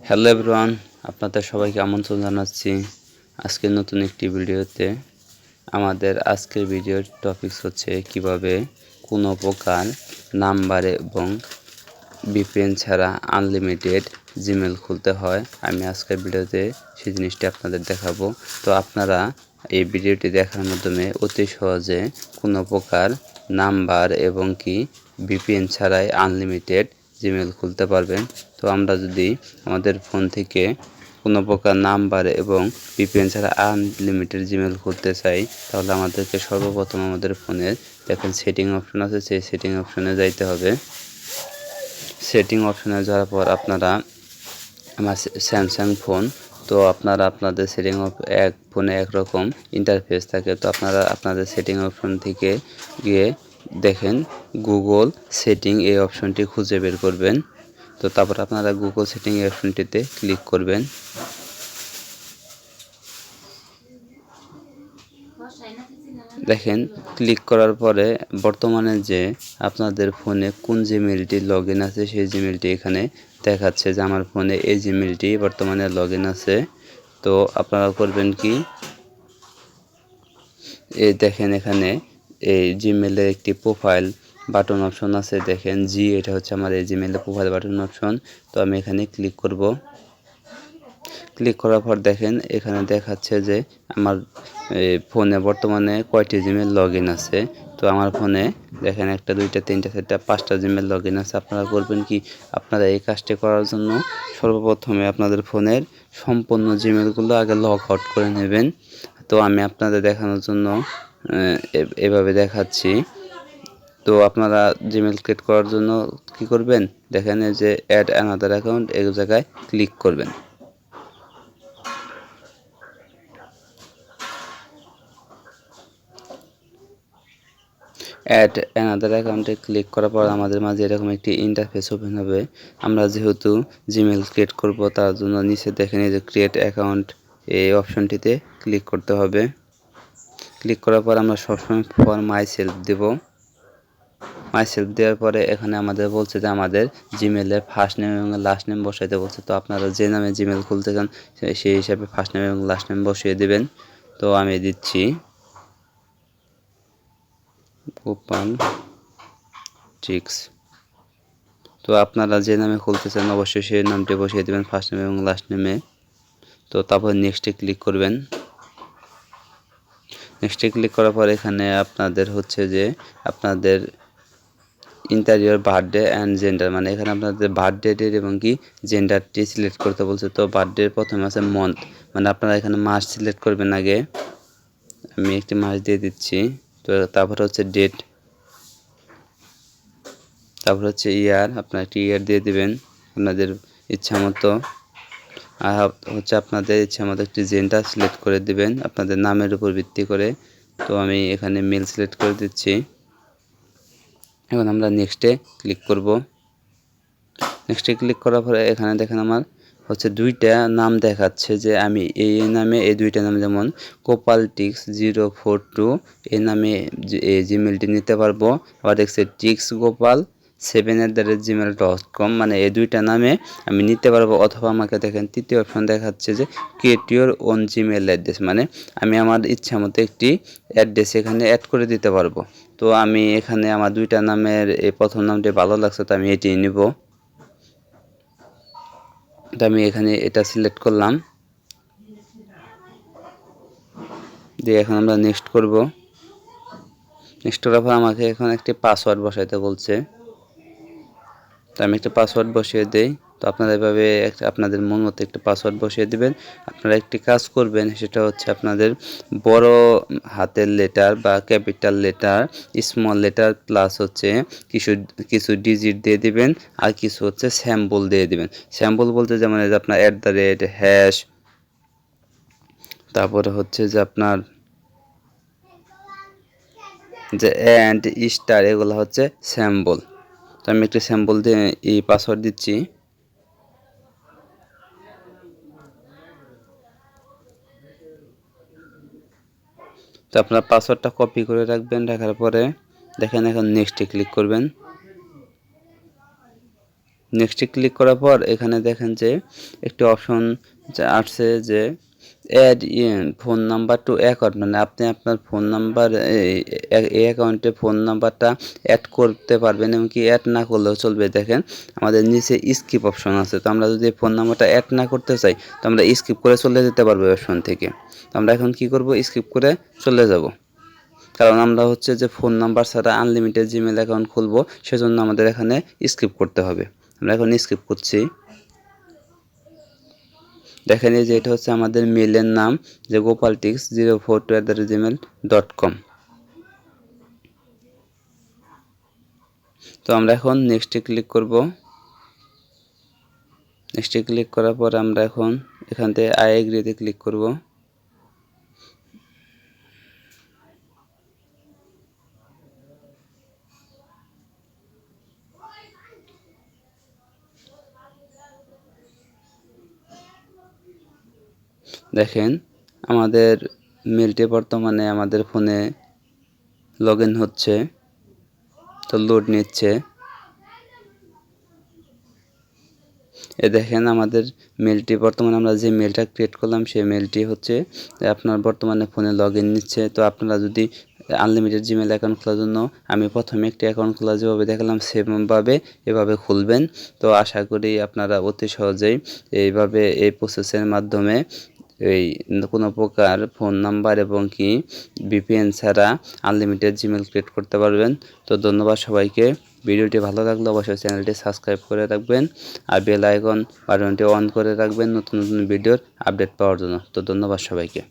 Hello everyone, আপনাদের সবাইকে আমন্ত্রণ জানাচ্ছি আজকের নতুন একটি ভিডিওতে। আমাদের আজকের ভিডিওর টপিকস হচ্ছে কিভাবে কোনো প্রকার নাম্বার এবং ভিপিএন ছাড়া আনলিমিটেড জিমেল খুলতে হয়। আমি আজকের ভিডিওতে সেই জিনিসটি আপনাদের দেখাবো। তো আপনারা এই ভিডিওটি দেখার মাধ্যমে অতি সহজে কোনো প্রকার নাম্বার এবং কি ভিপিএন ছাড়াই আনলিমিটেড জিমেল খুলতে পারবেন। তো আমরা যদি আমাদের ফোন থেকে কোনো প্রকার নাম্বার এবং ভিপিএন ছাড়া আনলিমিটেড জিমেল খুলতে চাই, তাহলে আমাদেরকে সর্বপ্রথম আমাদের ফোনের দেখেন সেটিং অপশন আছে, সেই সেটিং অপশনে যাইতে হবে। সেটিং অপশনে যাওয়ার পর আপনারা আমার স্যামসাং ফোন, তো আপনারা আপনাদের সেটিং এক ফোনে একরকম ইন্টারফেস থাকে। তো আপনারা আপনাদের সেটিং অপশন থেকে গিয়ে দেখেন গুগল সেটিং এই অপশনটি খুঁজে বের করবেন। তো তারপর আপনারা গুগল সেটিং এই অপশনটিতে ক্লিক করবেন। দেখেন ক্লিক করার পরে বর্তমানে যে আপনাদের ফোনে কোন জিমেলটি লগ ইন আছে সেই জিমেলটি এখানে দেখাচ্ছে যে আমার ফোনে এই জিমেলটি বর্তমানে লগ ইন আছে। তো আপনারা করবেন কি, এই দেখেন এখানে এই জিমেলের একটি প্রোফাইল বাটন অপশন আছে, দেখেন এটা হচ্ছে আমার এই জিমেলের প্রোফাইল বাটন অপশন। তো আমি এখানে ক্লিক করব। ক্লিক করার পর দেখেন এখানে দেখাচ্ছে যে আমার ফোনে বর্তমানে কয়টি জিমেল লগ ইন আছে। তো আমার ফোনে দেখেন 1 2 3 4 5টা জিমেল লগ ইন আছে। আপনারা করবেন কি, আপনারা এই কাজটি করার জন্য সর্বপ্রথমে আপনাদের ফোনের সম্পূর্ণ জিমেলগুলো আগে লগ আউট করে নেবেন। তো আমি আপনাদের দেখানোর জন্য এভাবে দেখাচ্ছি। তো আপনারা জিমেল ক্রিয়েট করার জন্য কি করবেন, দেখেন যে অ্যাড অ্যানাদার অ্যাকাউন্ট এই জায়গায় ক্লিক করবেন। অ্যাড অ্যানাদার অ্যাকাউন্টে ক্লিক করার পর আমাদের মাঝে এরকম একটি ইন্টারফেস ওপেন হবে। আমরা যেহেতু জিমেল ক্রিয়েট করব তার জন্য নিচে দেখেন এই যে ক্রিয়েট অ্যাকাউন্ট এই অপশনটিতে ক্লিক করতে হবে। ক্লিক করার পর আমরা সবসময় ফর মাই সেলফ দেব। মাই সেলফ দেওয়ার পরে এখানে আমাদের বলছে যে আমাদের জিমেলের ফার্স্ট নেম এবং লাস্ট নেম বসাইতে বলছে। তো আপনারা যে নামে জিমেল খুলতে চান সেই হিসাবে ফার্স্ট নেম এবং লাস্ট নেম বসিয়ে দেবেন। তো আমি দিচ্ছি গোপাল চিক্স। তো আপনারা যে নামে খুলতে চান অবশ্যই সেই নামটি বসিয়ে দেবেন ফার্স্ট নেম এবং লাস্ট নেমে। তো তারপর নেক্সটে ক্লিক করবেন। নেক্সটে ক্লিক করার পর এখানে আপনাদের হচ্ছে যে আপনাদের ইন্টারিয়র বার্থডে অ্যান্ড জেন্ডার, মানে এখানে আপনাদের বার্থডে ডেট এবং কি জেন্ডারটি সিলেক্ট করতে বলছে। তো বার্থডে প্রথমে আছে মান্থ, মানে আপনারা এখানে মাস সিলেক্ট করবেন আগে। আমি একটি মাস দিয়ে দিচ্ছি। তো তারপর হচ্ছে ডেট, তারপর হচ্ছে ইয়ার, আপনারা একটি ইয়ার দিয়ে দিবেন আপনাদের ইচ্ছা মতো। আর হচ্ছে আপনাদের ইচ্ছা মতো একটি জেন্ডার সিলেক্ট করে দিবেন আপনাদের নামের উপর ভিত্তি করে। তো আমি এখানে মেল সিলেক্ট করে দিচ্ছি। এখন আমরা নেক্সটে ক্লিক করব। নেক্সটে ক্লিক করার পরে এখানে দেখেন আমার হচ্ছে 2টা নাম দেখাচ্ছে যে আমি এই নামে এই 2টা নাম, যেমন কোপালটিক্স 042 এই নামে এই জিমেলটি নিতে পারবো। আবার দেখছে টিক্স গোপাল 7@gmail.com, মানে এই 2টা নামে আমি নিতে পারবো। অথবা আমাকে দেখেন তৃতীয় অপশন দেখাচ্ছে যে create your own Gmail address, মানে আমি আমার ইচ্ছা মতো একটি অ্যাড্রেস এখানে অ্যাড করে দিতে পারবো। তো আমি এখানে আমার 2টা নামের এই প্রথম নামটি ভালো লাগছে, তো আমি এটি নিব। তো আমি এখানে এটা সিলেক্ট করলাম, দিয়ে এখন আমরা নেক্সট করব। নেক্সট করার পর আমাকে এখন একটি পাসওয়ার্ড বসাইতে বলছে। তো আমি একটা পাসওয়ার্ড বসিয়ে দেই। তো আপনারা এভাবে আপনাদের মন মতো একটা পাসওয়ার্ড বসিয়ে দিবেন। আপনারা একটি কাজ করবেন, সেটা হচ্ছে আপনাদের বড় হাতের লেটার বা capital letter, small letter plus হচ্ছে কিছু কিছু ডিজিট দিয়ে দিবেন, আর কিছু হচ্ছে স্যাম্পল দিয়ে দিবেন। স্যাম্পল বলতে যেমন এই যে আপনার @# তারপরে হচ্ছে যে আপনার যে অ্যান্ড স্টার, এগুলো হচ্ছে স্যাম্পল। তো আমি একটি স্যাম্পল দিয়ে এই পাসওয়ার্ড দিচ্ছি। তো আপনার পাসওয়ার্ডটা কপি করে রাখবেন, রাখার পরে দেখেন এখন নেক্সটে ক্লিক করবেন। নেক্সটে ক্লিক করার পর এখানে দেখেন যে একটি অপশন আসছে যে add phone number to account, মানে আপনি আপনার ফোন নাম্বার এই অ্যাকাউন্টে ফোন নাম্বারটা অ্যাড করতে পারবেন, এমনকি অ্যাড না করলেও চলবে। দেখেন আমাদের নিচে স্কিপ অপশন আছে, তো আমরা যদি ফোন নাম্বারটা অ্যাড না করতে চাই তো আমরা স্কিপ করে চলে যেতে পারবো অপশন থেকে। তো আমরা এখন কি করব, স্কিপ করে চলে যাব, কারণ আমরা হচ্ছে যে ফোন নাম্বার ছাড়া আনলিমিটেড জিমেল অ্যাকাউন্ট খুলবো, সেজন্য আমাদের এখানে স্কিপ করতে হবে। আমরা এখন স্কিপ করছি। দেখেন এই যে এটা হচ্ছে আমাদের মেলের নাম, যে gopaltix042@gmail.com। তো আমরা এখন নেক্সটে ক্লিক করব। নেক্সটে ক্লিক করার পর আমরা এখন এখান থেকে আই এগ্রিতে ক্লিক করব। দেখেন আমাদের মেলটি বর্তমানে আমাদের ফোনে লগ ইন হচ্ছে, তো লোড নিচ্ছে। দেখেন আমাদের মেলটি বর্তমানে আমরা যে মেলটা ক্রিয়েট করলাম সেই মেলটি হচ্ছে আপনার বর্তমানে ফোনে লগ ইন নিচ্ছে। তো আপনারা যদি আনলিমিটেড জিমেল অ্যাকাউন্ট খোলার জন্য আমি প্রথমে একটি অ্যাকাউন্ট খোলা যেভাবে দেখালাম সেমভাবে এভাবে খুলবেন। তো আশা করি আপনারা অতি সহজেই এইভাবে এই প্রসেসের মাধ্যমে এই কোনো প্রকার ফোন নাম্বার এবং কি ভিপিএন ছাড়া আনলিমিটেড জিমেল ক্রিয়েট করতে পারবেন। তো ধন্যবাদ সবাইকে। ভিডিওটি ভালো লাগলে অবশ্যই চ্যানেলটি সাবস্ক্রাইব করে রাখবেন আর বেল আইকন বাটনটি অন করে রাখবেন নতুন নতুন ভিডিওর আপডেট পাওয়ার জন্য। তো ধন্যবাদ সবাইকে।